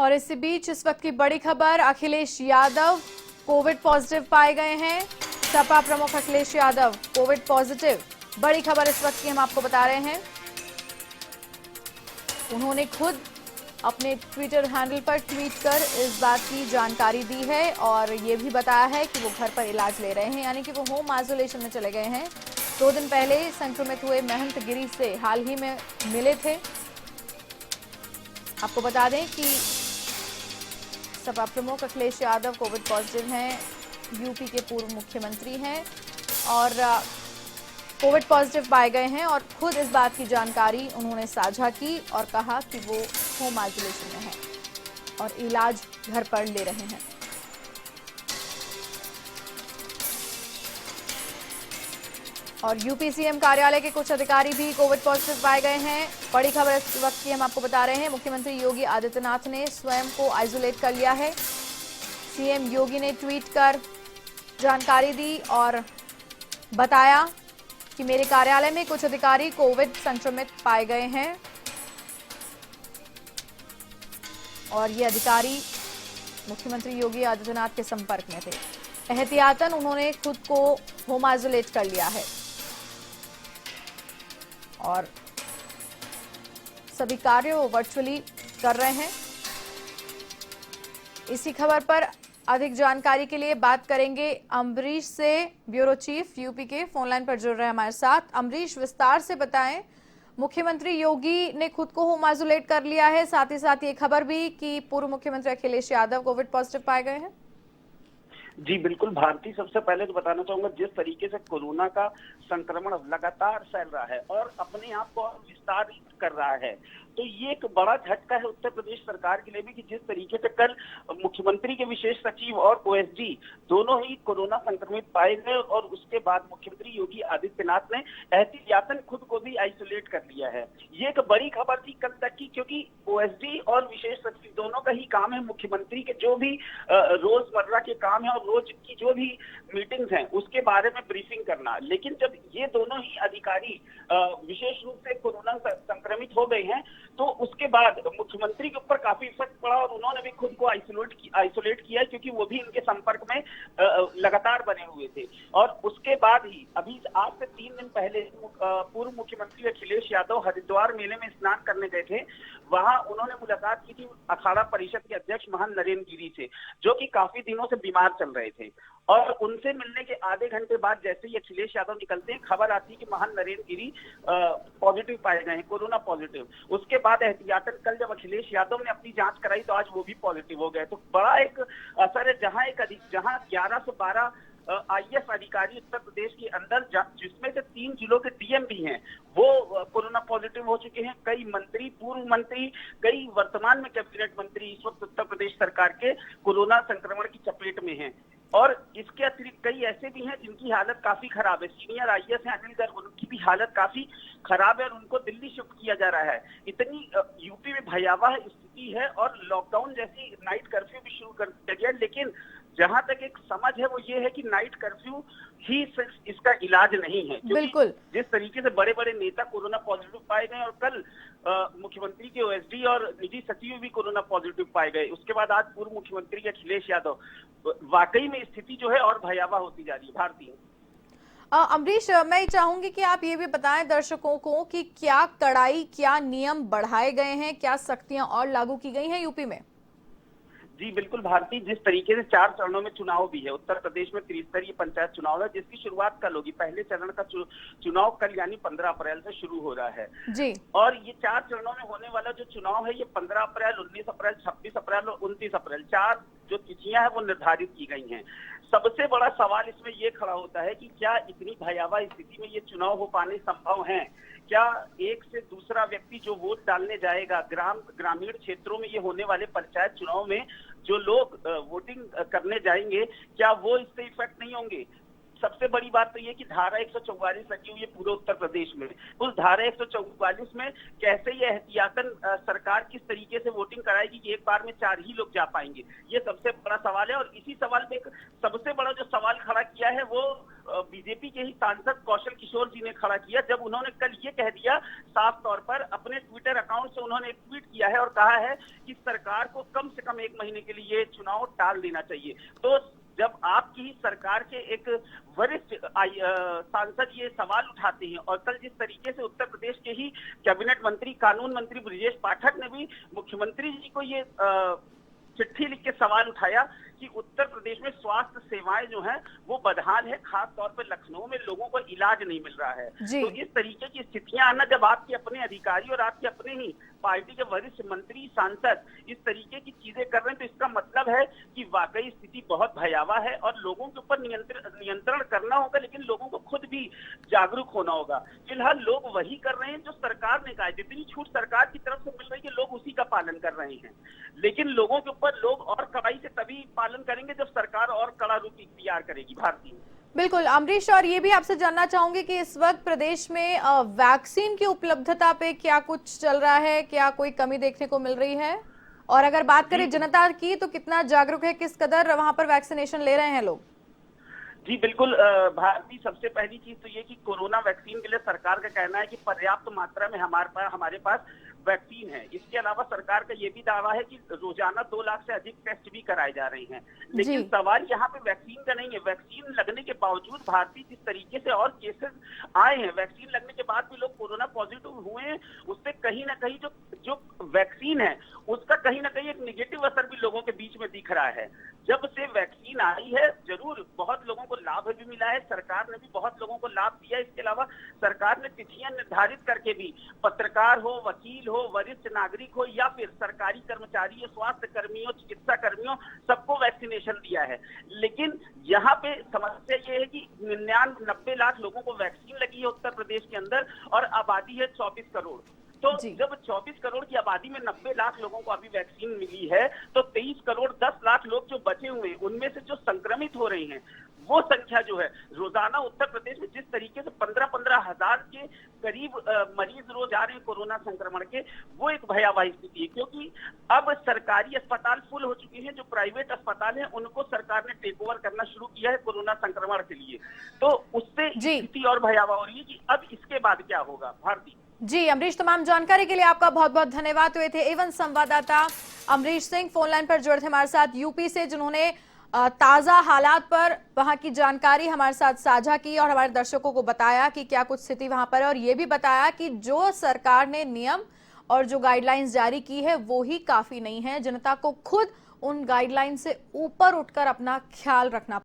और इसी बीच इस वक्त की बड़ी खबर, अखिलेश यादव कोविड पॉजिटिव पाए गए हैं। सपा प्रमुख अखिलेश यादव कोविड पॉजिटिव, बड़ी खबर इस वक्त की हम आपको बता रहे हैं। उन्होंने खुद अपने ट्विटर हैंडल पर ट्वीट कर इस बात की जानकारी दी है और ये भी बताया है कि वो घर पर इलाज ले रहे हैं, यानी कि वो होम आइसोलेशन में चले गए हैं। 2 दिन पहले संक्रमित हुए महंत गिरी से हाल ही में मिले थे। आपको बता दें कि सपा प्रमुख अखिलेश यादव कोविड पॉजिटिव हैं, यूपी के पूर्व मुख्यमंत्री हैं और कोविड पॉजिटिव पाए गए हैं और खुद इस बात की जानकारी उन्होंने साझा की और कहा कि वो होम आइसोलेशन में हैं और इलाज घर पर ले रहे हैं। और यूपी सीएम कार्यालय के कुछ अधिकारी भी कोविड पॉजिटिव पाए गए हैं। बड़ी खबर इस वक्त की हम आपको बता रहे हैं। मुख्यमंत्री योगी आदित्यनाथ ने स्वयं को आइसोलेट कर लिया है। सीएम योगी ने ट्वीट कर जानकारी दी और बताया कि मेरे कार्यालय में कुछ अधिकारी कोविड संक्रमित पाए गए हैं और ये अधिकारी मुख्यमंत्री योगी आदित्यनाथ के संपर्क में थे। एहतियातन उन्होंने खुद को होम आइसोलेट कर लिया है और सभी कार्य वो वर्चुअली कर रहे हैं। इसी खबर पर अधिक जानकारी के लिए बात करेंगे अमरीश से। ब्यूरो चीफ यूपी के फोन लाइन पर जुड़ रहे हैं हमारे साथ। अमरीश, विस्तार से बताएं, मुख्यमंत्री योगी ने खुद को होम आइसोलेट कर लिया है, साथ ही साथ ये खबर भी कि पूर्व मुख्यमंत्री अखिलेश यादव कोविड पॉजिटिव पाए गए हैं। जी बिल्कुल भारती, सबसे पहले तो बताना चाहूंगा जिस तरीके से कोरोना का संक्रमण लगातार फैल रहा है और अपने आप को विस्तार कर रहा है, तो ये एक बड़ा झटका है उत्तर प्रदेश सरकार के लिए भी कि जिस तरीके से कल मुख्यमंत्री के विशेष सचिव और ओएसडी दोनों ही कोरोना संक्रमित पाए गए और उसके बाद मुख्यमंत्री योगी आदित्यनाथ ने एहतियातन खुद को भी आइसोलेट कर लिया है। ये एक बड़ी खबर थी कल तक की, क्योंकि ओएसडी और विशेष सचिव दोनों का ही काम है मुख्यमंत्री के जो भी रोजमर्रा के काम है और रोज की जो भी मीटिंग्स हैं उसके बारे में ब्रीफिंग करना। लेकिन जब ये दोनों ही अधिकारी विशेष रूप से कोरोना संक्रमित हो गए हैं तो उसके बाद मुख्यमंत्री के ऊपर काफी इफेक्ट पड़ा और उन्होंने भी खुद को आइसोलेट किया, क्योंकि वो भी इनके संपर्क में लगातार बने हुए थे। और उसके बाद ही अभी आज से 3 दिन पहले पूर्व मुख्यमंत्री अखिलेश यादव हरिद्वार मेले में स्नान करने गए थे। वहां उन्होंने मुलाकात की थी अखाड़ा परिषद के अध्यक्ष महंत नरेंद्र गिरी से, जो कि काफी दिनों से बीमार चल रहे थे। और उनसे मिलने के आधे घंटे बाद जैसे ही अखिलेश यादव निकलते हैं, खबर आती है कि महंत नरेंद्र गिरी पॉजिटिव पाए गए हैं, कोरोना पॉजिटिव। उसके बाद एहतियातन कल जब अखिलेश यादव ने अपनी जांच कराई तो आज वो भी पॉजिटिव हो गए। तो बड़ा एक असर है, जहां 11 से 12 आईएएस अधिकारी उत्तर प्रदेश के अंदर, जिसमें से 3 जिलों के डीएम भी हैं, वो कोरोना पॉजिटिव हो चुके हैं। कई मंत्री, पूर्व मंत्री, कई वर्तमान में कैबिनेट मंत्री इस वक्त उत्तर प्रदेश सरकार के कोरोना संक्रमण की चपेट में हैं। और इसके अतिरिक्त कई ऐसे भी हैं जिनकी हालत काफी खराब है। सीनियर आईएएस हैं अनिल गर्ग, उनकी भी हालत काफी खराब है और उनको दिल्ली शिफ्ट किया जा रहा है। इतनी यूपी में भयावह स्थिति है और लॉकडाउन जैसी नाइट कर्फ्यू भी शुरू कर दिया गया। लेकिन जहां तक एक समझ है वो ये है कि नाइट कर्फ्यू ही सिर्फ इसका इलाज नहीं है, क्योंकि जिस तरीके से बड़े बड़े नेता कोरोना पॉजिटिव पाए गए और कल मुख्यमंत्री के ओएसडी और निजी सचिव भी कोरोना पॉजिटिव पाए गए, उसके बाद आज पूर्व मुख्यमंत्री अखिलेश यादव, वाकई में स्थिति जो है और भयावह होती जा रही है। भारतीय अमरीश, मैं चाहूंगी कि आप ये भी बताएं दर्शकों को कि क्या कड़ाई, क्या नियम बढ़ाए गए हैं, क्या सख्तियां और लागू की गई हैं यूपी में। जी बिल्कुल भारती, जिस तरीके से 4 चरणों में चुनाव भी है, उत्तर प्रदेश में त्रिस्तरीय पंचायत चुनाव है जिसकी शुरुआत कल होगी। पहले चरण का चुनाव कल यानी 15 अप्रैल से शुरू हो रहा है जी। और ये 4 चरणों में होने वाला जो चुनाव है ये 15 अप्रैल, 19 अप्रैल, 26 अप्रैल और 29 अप्रैल, 4 जो तिथियां हैं वो निर्धारित की गई हैं। सबसे बड़ा सवाल इसमें ये खड़ा होता है कि क्या इतनी भयावह स्थिति में ये चुनाव हो पाने संभव है? क्या एक से दूसरा व्यक्ति जो वोट डालने जाएगा, ग्रामीण क्षेत्रों में ये होने वाले पंचायत चुनाव में जो लोग वोटिंग करने जाएंगे, क्या वो इससे इफेक्ट नहीं होंगे? सबसे बड़ी बात तो ये कि धारा 144 लगी हुई है पूरे उत्तर प्रदेश में। उस धारा 144 में कैसे ये एहतियातन सरकार किस तरीके से वोटिंग कराएगी कि एक बार में 4 ही लोग जा पाएंगे, ये सबसे बड़ा सवाल है। और इसी सवाल में एक सबसे बड़ा जो सवाल खड़ा किया है वो बीजेपी के ही सांसद कौशल किशोर जी ने खड़ा किया, जब उन्होंने कल ये कह दिया साफ तौर पर, अपने ट्विटर अकाउंट से उन्होंने एक ट्वीट किया है और कहा है कि सरकार को कम से कम 1 महीने के लिए चुनाव टाल देना चाहिए। तो जब आपकी सरकार के एक वरिष्ठ सांसद ये सवाल उठाते हैं, और कल जिस तरीके से उत्तर प्रदेश के ही कैबिनेट मंत्री, कानून मंत्री ब्रजेश पाठक ने भी मुख्यमंत्री जी को ये चिट्ठी लिख के सवाल उठाया कि उत्तर प्रदेश में स्वास्थ्य सेवाएं जो हैं वो बदहाल है, खास तौर पर लखनऊ में लोगों को इलाज नहीं मिल रहा है। तो इस तरीके की स्थितियां आना, जब आपके अपने अधिकारी और आपके अपने ही पार्टी के वरिष्ठ मंत्री, सांसद इस तरीके की चीजें कर रहे हैं, तो इसका मतलब है कि वाकई स्थिति बहुत भयावह है और लोगों के ऊपर नियंत्रण करना होगा, लेकिन लोगों को खुद भी जागरूक होना होगा। फिलहाल लोग वही कर रहे हैं जो सरकार ने कहा है, जितनी छूट सरकार की तरफ से मिल रही है लोग उसी का पालन कर रहे हैं, लेकिन लोगों के ऊपर लोग और कड़ाई से तभी पालन करेंगे जब सरकार और कड़ा रूप इख्तियार करेगी। भारतीय बिल्कुल अमरीश, और ये भी आपसे जानना चाहूंगी कि इस वक्त प्रदेश में वैक्सीन की उपलब्धता पे क्या कुछ चल रहा है, क्या कोई कमी देखने को मिल रही है? और अगर बात करें जनता की, तो कितना जागरूक है, किस कदर वहां पर वैक्सीनेशन ले रहे हैं लोग? जी बिल्कुल भारती, सबसे पहली चीज तो ये कि कोरोना वैक्सीन के लिए सरकार का कहना है कि पर्याप्त मात्रा में हमारे पास वैक्सीन है। इसके अलावा सरकार का ये भी दावा है कि रोजाना 2 लाख से अधिक टेस्ट भी कराए जा रहे हैं। लेकिन सवाल यहाँ पे वैक्सीन का नहीं है। वैक्सीन लगने के बावजूद भारतीय जिस तरीके से और केसेस आए हैं, वैक्सीन लगने के बाद भी लोग कोरोना पॉजिटिव हुए हैं, उससे कहीं ना कहीं जो वैक्सीन है उसका कहीं ना कहीं एक निगेटिव असर भी लोगों के बीच में दिख रहा है। जब से वैक्सीन आई है जरूर बहुत लोगों को लाभ भी मिला है, सरकार ने भी बहुत लोगों को लाभ दिया। इसके अलावा सरकार ने तिथियां निर्धारित करके भी पत्रकार हो, वकील हो, वरिष्ठ नागरिक हो या फिर सरकारी कर्मचारी हो, स्वास्थ्य कर्मियों, चिकित्सा कर्मियों, सबको वैक्सीनेशन दिया है। लेकिन यहाँ पे समस्या ये है कि 90 लाख लोगों को वैक्सीन लगी है उत्तर प्रदेश के अंदर और आबादी है 24 करोड़। तो जब 24 करोड़ की आबादी में 90 लाख लोगों को अभी वैक्सीन मिली है, तो 23 करोड़ 10 लाख लोग जो बचे हुए हैं, उनमें से जो संक्रमित हो रहे हैं वो संख्या जो है रोजाना उत्तर प्रदेश में जिस तरीके से 15-15 हजार के करीब मरीज रोज आ रहे हैं कोरोना संक्रमण के, वो एक भयावह स्थिति है। क्योंकि अब सरकारी अस्पताल फुल हो चुके हैं, जो प्राइवेट अस्पताल हैं उनको सरकार ने टेक ओवर करना शुरू किया है कोरोना संक्रमण के लिए। तो उससे स्थिति और भयावह हो रही है कि अब इसके बाद क्या होगा। भारती जी अमरीश, तमाम जानकारी के लिए आपका बहुत बहुत धन्यवाद। हुए थे एवन संवाददाता अमरीश सिंह, फोन लाइन पर जुड़े थे हमारे साथ यूपी से, जिन्होंने ताजा हालात पर वहां की जानकारी हमारे साथ साझा की और हमारे दर्शकों को बताया कि क्या कुछ स्थिति वहां पर है, और ये भी बताया कि जो सरकार ने नियम और जो गाइडलाइंस जारी की है वो ही काफी नहीं है। जनता को खुद उन गाइडलाइन से ऊपर उठकर अपना ख्याल रखना